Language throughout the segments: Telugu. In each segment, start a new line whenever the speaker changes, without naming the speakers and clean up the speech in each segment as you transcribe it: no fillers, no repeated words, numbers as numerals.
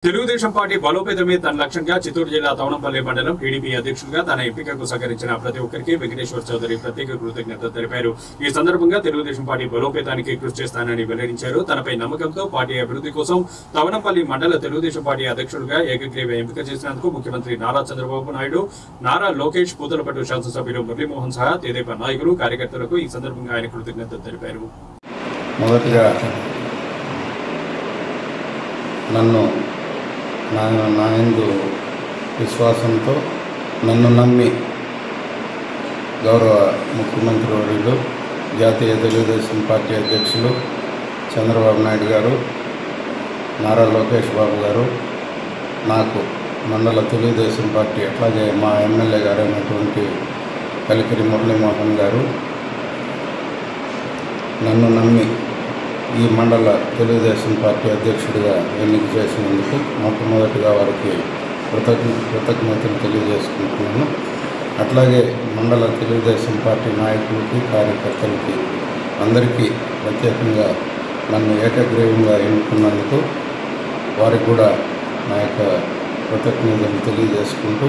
తెలుగుదేశం పార్టీ బలోపేతమే తన లక్ష్యంగా చిత్తూరు జిల్లా తవనంపల్లి మండలం టీడీపీ అధ్యక్షుడిగా తన ఎంపికకు సహకరించిన ప్రతి ఒక్కరికి వెంకటేశ్వర చౌదరి ప్రత్యేక కృతజ్ఞతలు తెలిపారు। ఈ సందర్భంగా తెలుగుదేశం పార్టీ బలోపేతానికి కృషి చేస్తానని వెల్లడించారు। తనపై నమ్మకంతో పార్టీ అభివృద్ధి కోసం తవనంపల్లి మండల తెలుగుదేశం పార్టీ అధ్యక్షుడిగా ఏకగ్రీవ ఎంపిక చేసినందుకు ముఖ్యమంత్రి నారా చంద్రబాబు నాయుడు, నారా లోకేష్, పూతలపట్టు శాసనసభ్యులు మురళీమోహన్ సహా తెదేపా నాయకులు, కార్యకర్తలకు ఈ సందర్భంగా ఆయన కృతజ్ఞతలు తెలిపారు।
మొదటిగా నన్ను నా యందు విశ్వాసంతో నన్ను నమ్మి గౌరవ ముఖ్యమంత్రి వర్యులు, జాతీయ తెలుగుదేశం పార్టీ అధ్యక్షులు చంద్రబాబు నాయుడు గారు, నారా లోకేష్ బాబు గారు, నాకు మండల తెలుగుదేశం పార్టీ అట్లాగే మా ఎమ్మెల్యే గారు అయినటువంటి కలికిరి మురళీమోహన్ గారు నన్ను నమ్మి ఈ మండల తెలుగుదేశం పార్టీ అధ్యక్షుడిగా ఎన్నిక చేసినందుకు మొట్టమొదటిగా వారికి కృతజ్ఞతలు తెలియజేసుకుంటున్నాను। అట్లాగే మండల తెలుగుదేశం పార్టీ నాయకులకి, కార్యకర్తలకి అందరికీ ప్రత్యేకంగా నన్ను ఏకగ్రీవంగా ఎన్నుకున్నందుకు వారికి కూడా నా యొక్క కృతజ్ఞతలు తెలియజేసుకుంటూ,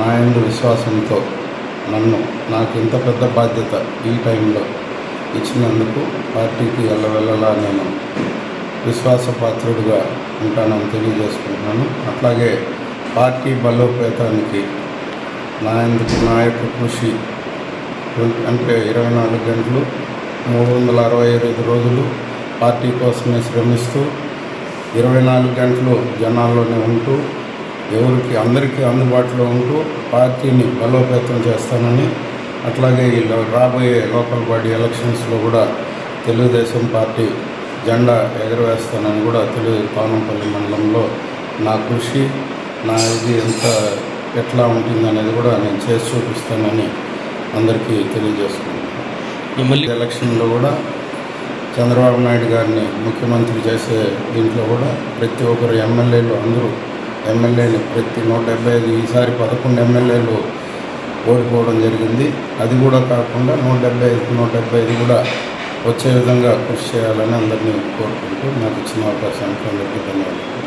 నా యందు విశ్వాసంతో నాకు ఇంత పెద్ద బాధ్యత ఈ టైంలో ఇచ్చినందుకు పార్టీకి ఎల్లవెల్లలా నేను విశ్వాసపాత్రుడిగా ఉంటానని తెలియజేసుకుంటున్నాను। అట్లాగే పార్టీ బలోపేతానికి నా యొక్క కృషి అంటే 24 గంటలు 365 రోజులు పార్టీ కోసమే శ్రమిస్తూ 24 గంటలు జనాల్లోనే ఉంటూ అందరికీ అందుబాటులో ఉంటూ పార్టీని బలోపేతం చేస్తానని, అట్లాగే రాబోయే లోకల్ బాడీ ఎలక్షన్స్లో కూడా తెలుగుదేశం పార్టీ జెండా ఎగరవేస్తానని కూడా తవనంపల్లి మండలంలో నా కృషి ఇది ఎట్లా ఉంటుందనేది కూడా నేను చేసి చూపిస్తానని అందరికీ తెలియజేసుకుంటున్నాను। ఎలక్షన్లో కూడా చంద్రబాబు నాయుడు గారిని ముఖ్యమంత్రి చేసే దీంట్లో కూడా ప్రతి ఒక్కరు అందరూ ఎమ్మెల్యేలు ప్రతి 175 ఈసారి 11 ఎమ్మెల్యేలు ఓడిపోవడం జరిగింది। అది కూడా కాకుండా 175 కూడా వచ్చే విధంగా కృషి చేయాలని అందరినీ కోరుకుంటూ నాకు ఇచ్చిన అవకాశానికి అందరికీ ధన్యవాదాలు।